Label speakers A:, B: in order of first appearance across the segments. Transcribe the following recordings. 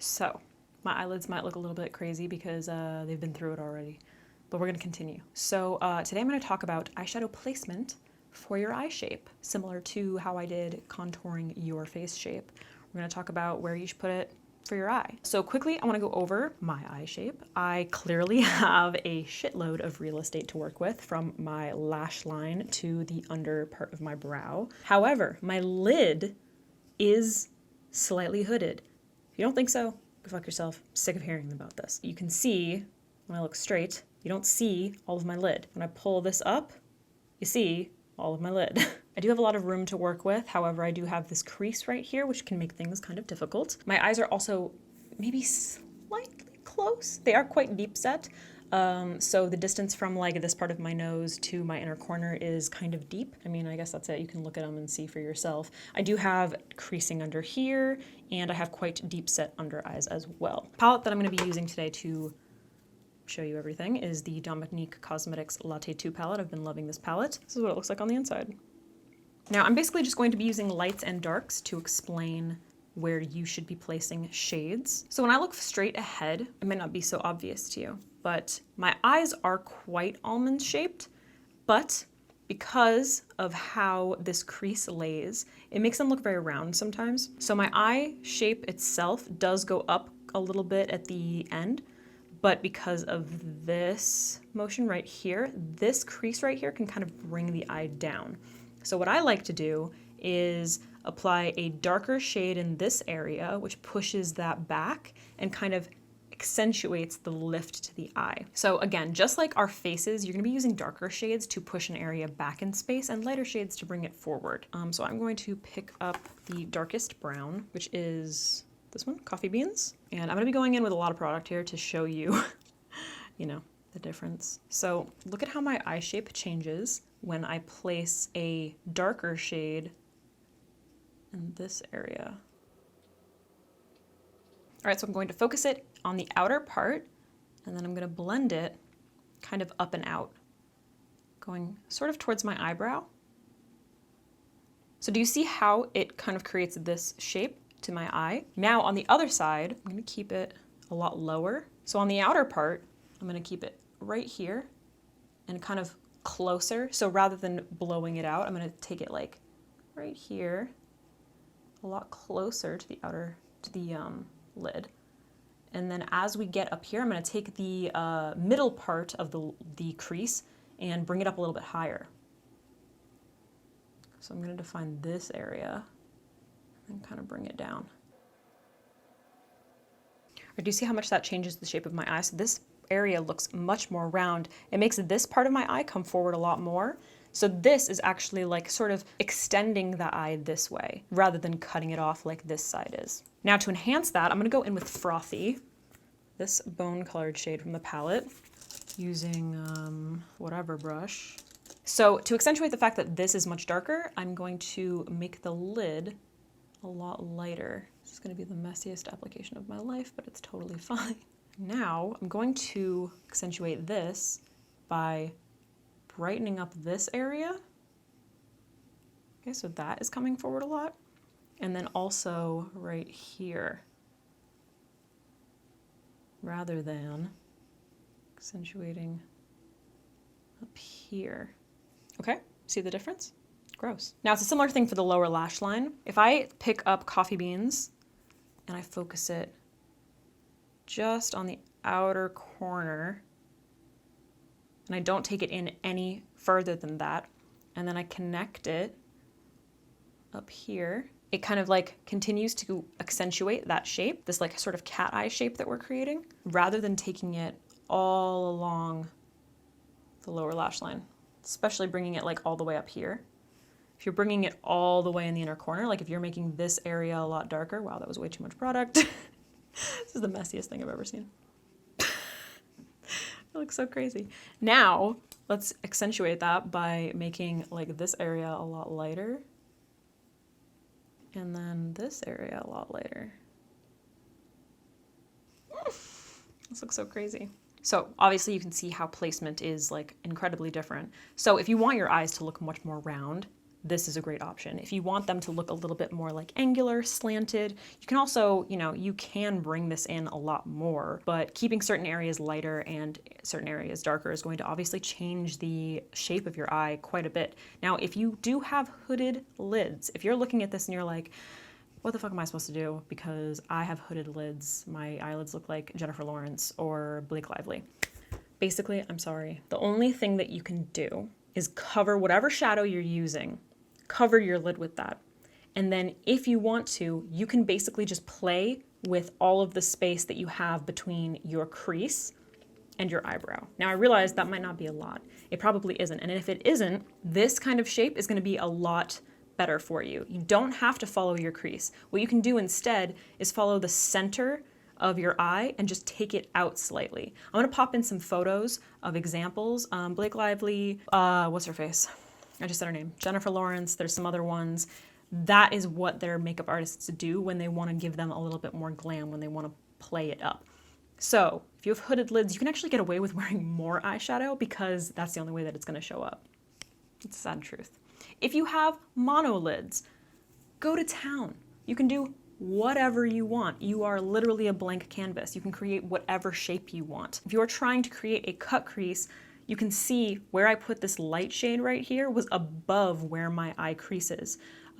A: So my eyelids might look a little bit crazy because they've been through it already, but we're gonna continue. So today I'm gonna talk about eyeshadow placement for your eye shape, similar to how I did contouring your face shape. We're gonna talk about where you should put it for your eye. So quickly, I wanna go over my eye shape. I clearly have a shitload of real estate to work with, from my lash line to the under part of my brow. However, my lid is slightly hooded. If you don't think so, go fuck yourself. I'm sick of hearing about this. You can see when I look straight, you don't see all of my lid. When I pull this up, you see all of my lid. I do have a lot of room to work with. However, I do have this crease right here, which can make things kind of difficult. My eyes are also maybe slightly close. They are quite deep set. So the distance from like this part of my nose to my inner corner is kind of deep. I mean, I guess that's it. You can look at them and see for yourself. I do have creasing under here, and I have quite deep set under eyes as well. The palette that I'm going to be using today to show you everything is the Dominique Cosmetics Latte 2 palette. I've been loving this palette. This is what it looks like on the inside. Now I'm basically just going to be using lights and darks to explain where you should be placing shades. So when I look straight ahead, it might not be so obvious to you, but my eyes are quite almond shaped, but because of how this crease lays, it makes them look very round sometimes. So my eye shape itself does go up a little bit at the end, but because of this motion right here, this crease right here can kind of bring the eye down. So what I like to do is apply a darker shade in this area, which pushes that back and kind of accentuates the lift to the eye. So again, just like our faces, you're gonna be using darker shades to push an area back in space and lighter shades to bring it forward. So I'm going to pick up the darkest brown, which is this one, Coffee Beans. And I'm gonna be going in with a lot of product here to show you, you know, the difference. So look at how my eye shape changes when I place a darker shade in this area. All right, so I'm going to focus it on the outer part, and then I'm gonna blend it kind of up and out, going sort of towards my eyebrow. So do you see how it kind of creates this shape to my eye? Now on the other side, I'm gonna keep it a lot lower. So on the outer part, I'm gonna keep it right here and kind of closer. So rather than blowing it out, I'm gonna take it like right here, a lot closer to the outer, to the lid. And then as we get up here, I'm gonna take the middle part of the crease and bring it up a little bit higher. So I'm gonna define this area and kind of bring it down. Or do you see how much that changes the shape of my eye? So this area looks much more round. It makes this part of my eye come forward a lot more. So this is actually like sort of extending the eye this way rather than cutting it off like this side is. Now to enhance that, I'm gonna go in with Frothy, this bone colored shade from the palette, using whatever brush. So to accentuate the fact that this is much darker, I'm going to make the lid a lot lighter. This is gonna be the messiest application of my life, but it's totally fine. Now I'm going to accentuate this by brightening up this area. Okay, so that is coming forward a lot. And then also right here, rather than accentuating up here. Okay, see the difference? Gross. Now it's a similar thing for the lower lash line. If I pick up Coffee Beans and I focus it just on the outer corner, and I don't take it in any further than that, and then I connect it up here, it kind of like continues to accentuate that shape, this like sort of cat eye shape that we're creating, rather than taking it all along the lower lash line, especially bringing it like all the way up here. If you're bringing it all the way in the inner corner, like if you're making this area a lot darker, wow, that was way too much product. This is the messiest thing I've ever seen. It looks so crazy. Now, let's accentuate that by making like this area a lot lighter. And then this area a lot lighter. This looks so crazy. So obviously you can see how placement is like incredibly different. So if you want your eyes to look much more round, this is a great option. If you want them to look a little bit more like angular, slanted, you can also, you can bring this in a lot more, but keeping certain areas lighter and certain areas darker is going to obviously change the shape of your eye quite a bit. Now, if you do have hooded lids, if you're looking at this and you're like, what the fuck am I supposed to do? Because I have hooded lids. My eyelids look like Jennifer Lawrence or Blake Lively. Basically, I'm sorry. The only thing that you can do is cover whatever shadow you're using, cover your lid with that. And then if you want to, you can basically just play with all of the space that you have between your crease and your eyebrow. Now I realize that might not be a lot. It probably isn't. And if it isn't, this kind of shape is gonna be a lot better for you. You don't have to follow your crease. What you can do instead is follow the center of your eye and just take it out slightly. I'm gonna pop in some photos of examples. Blake Lively, what's her face? I just said her name. Jennifer Lawrence, there's some other ones. That is what their makeup artists do when they wanna give them a little bit more glam, when they wanna play it up. So if you have hooded lids, you can actually get away with wearing more eyeshadow because that's the only way that it's gonna show up. It's a sad truth. If you have monolids, go to town. You can do whatever you want. You are literally a blank canvas. You can create whatever shape you want. If you're trying to create a cut crease, you can see where I put this light shade right here was above where my eye crease is.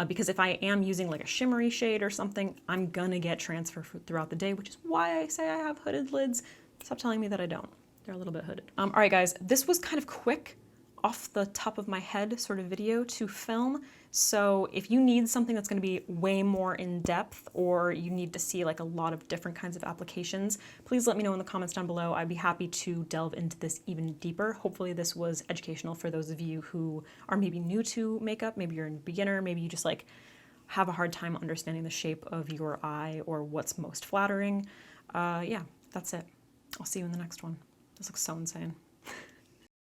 A: Because if I am using like a shimmery shade or something, I'm gonna get transfer throughout the day, which is why I say I have hooded lids. Stop telling me that I don't. They're a little bit hooded. All right, guys, this was kind of quick, off the top of my head sort of video to film. So if you need something that's gonna be way more in depth, or you need to see like a lot of different kinds of applications, please let me know in the comments down below. I'd be happy to delve into this even deeper. Hopefully this was educational for those of you who are maybe new to makeup, maybe you're a beginner, maybe you just like have a hard time understanding the shape of your eye or what's most flattering. Yeah, that's it. I'll see you in the next one. This looks so insane.